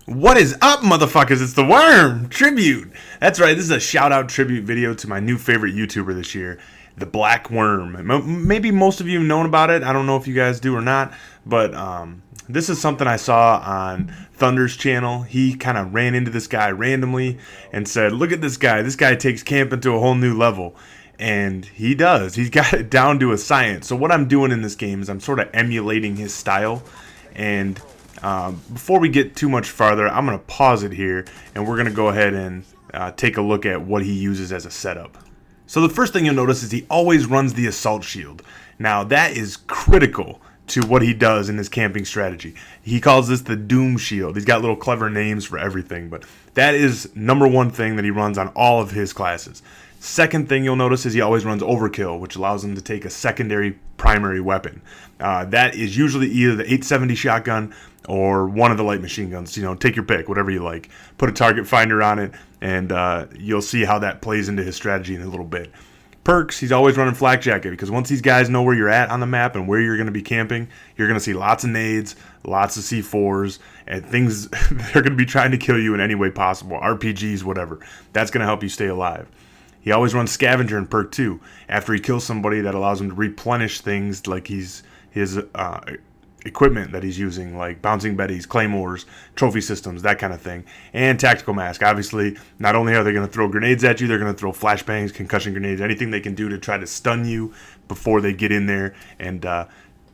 What is up, motherfuckers? It's the Worm Tribute. That's right, this is a shout-out tribute video to my new favorite YouTuber this year, the Blackxworm. Maybe most of you have known about it. I don't know if you guys do or not, but this is something I saw on Thunder's channel. He kind of ran into this guy randomly and said, look at this guy. This guy takes camping to a whole new level. And he does. He's got it down to a science. So what I'm doing in this game is I'm sort of emulating his style. And before we get too much farther, I'm going to pause it here, and we're going to go ahead and take a look at what he uses as a setup. So the first thing you'll notice is he always runs the assault shield. Now that is critical to what he does in his camping strategy. He calls this the Doom Shield. He's got little clever names for everything, but that is number one thing that he runs on all of his classes. Second thing you'll notice is he always runs Overkill, which allows him to take a secondary primary weapon. That is usually either the 870 shotgun or one of the light machine guns. You know, take your pick, whatever you like. Put a target finder on it, and you'll see how that plays into his strategy in a little bit. Perks, he's always running Flak Jacket, because once these guys know where you're at on the map and where you're going to be camping, you're going to see lots of nades, lots of C4s, and things they're going to be trying to kill you in any way possible. RPGs, whatever. That's going to help you stay alive. He always runs Scavenger in perk 2. After he kills somebody, that allows him to replenish things like his equipment that he's using, like bouncing betties, claymores, trophy systems, that kind of thing. And Tactical Mask. Obviously, not only are they going to throw grenades at you, they're going to throw flashbangs, concussion grenades, anything they can do to try to stun you before they get in there and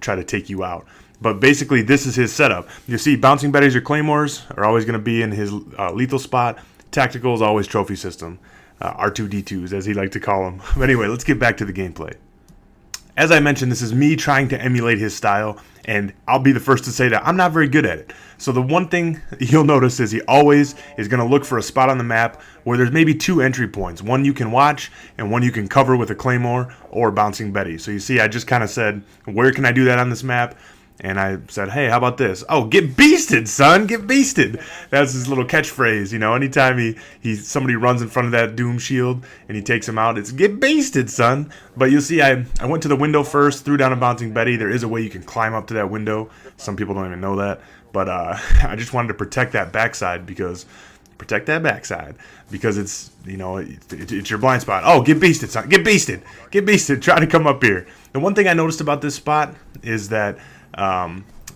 try to take you out. But basically, this is his setup. You see, bouncing betties or claymores are always going to be in his lethal spot. Tactical is always trophy system. R2-D2s, as he liked to call them. But anyway, let's get back to the gameplay. As I mentioned, this is me trying to emulate his style, and I'll be the first to say that I'm not very good at it. So the one thing you'll notice is he always is going to look for a spot on the map where there's maybe two entry points. One you can watch, and one you can cover with a claymore or bouncing betty. So you see, I just kind of said, where can I do that on this map? And I said, hey, how about this? Oh, get beasted, son. Get beasted. That's his little catchphrase. You know, anytime somebody runs in front of that Doom Shield and he takes him out, it's get beasted, son. But you'll see I went to the window first, threw down a bouncing betty. There is a way you can climb up to that window. Some people don't even know that. But I just wanted to protect that backside because it's, you know, it's your blind spot. Oh, get beasted, son. Get beasted. Get beasted. Try to come up here. The one thing I noticed about this spot is that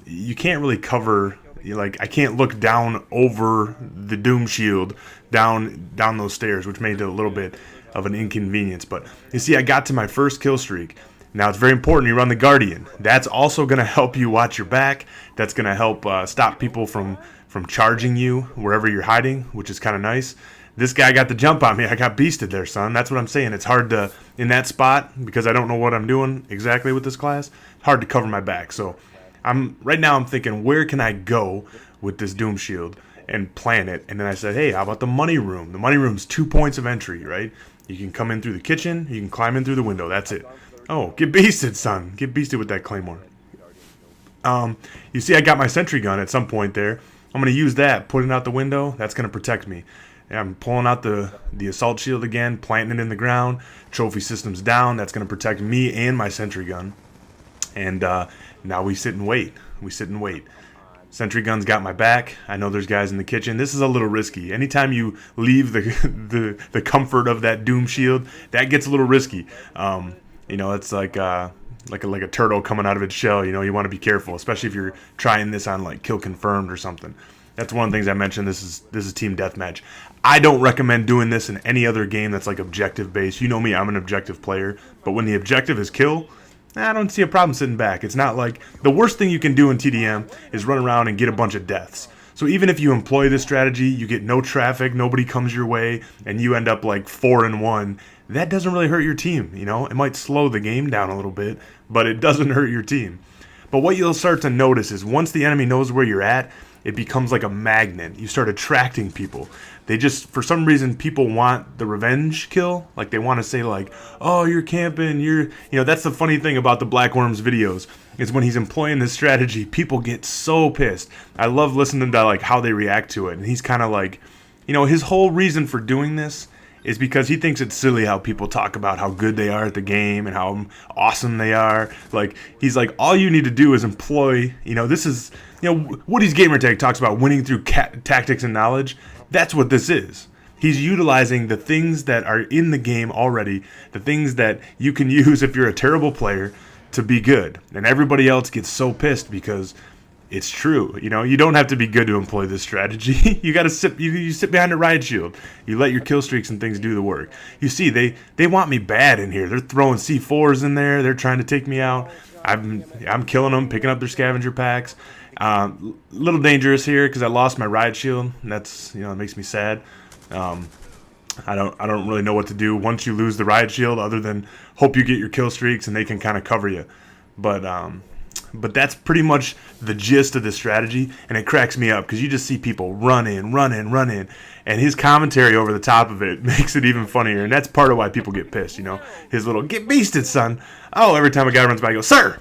you can't really cover, like, I can't look down over the Doom Shield down those stairs, which made it a little bit of an inconvenience. But you see, I got to my first kill streak. Now it's very important you run the Guardian. That's also going to help you watch your back. That's going to help stop people from charging you wherever you're hiding, which is kind of nice. This guy got the jump on me. I got beasted there, son. That's what I'm saying. It's hard to, in that spot, because I don't know what I'm doing exactly with this class, it's hard to cover my back. So right now I'm thinking, where can I go with this Doom Shield and plan it? And then I said, hey, how about the money room? The money room's 2 points of entry, right? You can come in through the kitchen, you can climb in through the window. That's it. Oh, get beasted, son. Get beasted with that claymore. You see, I got my sentry gun at some point there. I'm going to use that, put it out the window. That's going to protect me. And I'm pulling out the assault shield again, planting it in the ground. Trophy system's down. That's going to protect me and my sentry gun. And now we sit and wait. Sentry gun's got my back. I know there's guys in the kitchen. This is a little risky. Anytime you leave the comfort of that Doom Shield, that gets a little risky. You know, it's like a turtle coming out of its shell. You know, you want to be careful, especially if you're trying this on like Kill Confirmed or something. That's one of the things I mentioned. This is team deathmatch. I don't recommend doing this in any other game that's like objective based. You know me, I'm an objective player. But when the objective is kill, I don't see a problem sitting back. It's not like the worst thing you can do in TDM is run around and get a bunch of deaths. So even if you employ this strategy, you get no traffic, nobody comes your way, and you end up like 4-1. That doesn't really hurt your team. You know, it might slow the game down a little bit, but it doesn't hurt your team. But what you'll start to notice is once the enemy knows where you're at, it becomes like a magnet. You start attracting people. They just, for some reason, people want the revenge kill. Like they want to say like, oh, you're camping, you know, that's the funny thing about the Blackxworm's videos is when he's employing this strategy, people get so pissed. I love listening to like how they react to it. And he's kind of like, you know, his whole reason for doing this is because he thinks it's silly how people talk about how good they are at the game and how awesome they are. Like, he's like, all you need to do is employ, you know, this is You know, Woody's Gamertag talks about winning through tactics and knowledge. That's what this is. He's utilizing the things that are in the game already, the things that you can use if you're a terrible player to be good. And everybody else gets so pissed because it's true. You know, you don't have to be good to employ this strategy. You got to sit. You sit behind a riot shield. You let your kill streaks and things do the work. You see, they want me bad in here. They're throwing C4s in there. They're trying to take me out. I'm killing them, picking up their scavenger packs. Little dangerous here because I lost my riot shield. And that's, you know, it makes me sad. I don't really know what to do once you lose the riot shield, other than hope you get your kill streaks and they can kind of cover you. But that's pretty much the gist of this strategy, and it cracks me up because you just see people run in, and his commentary over the top of it makes it even funnier, and that's part of why people get pissed, you know. His little, get beasted, son. Oh, every time a guy runs by, I go, sir,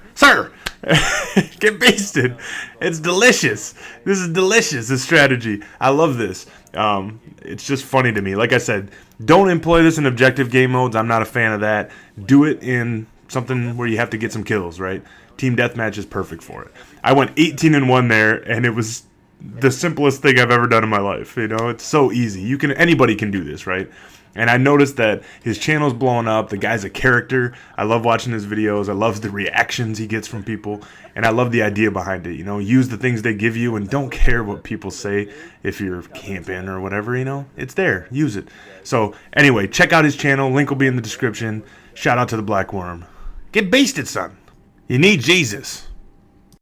get beasted. It's delicious. This is delicious, this strategy. I love this. It's just funny to me. Like I said, don't employ this in objective game modes. I'm not a fan of that. Do it in something where you have to get some kills, right? Team Deathmatch is perfect for it. I went 18-1 there, and it was the simplest thing I've ever done in my life. You know, it's so easy. Anybody can do this, right? And I noticed that his channel's blowing up. The guy's a character. I love watching his videos. I love the reactions he gets from people, and I love the idea behind it. You know, use the things they give you, and don't care what people say if you're camping or whatever. You know, it's there. Use it. So anyway, check out his channel. Link will be in the description. Shout out to the Blackxworm. Get beasted, son. You need Jesus.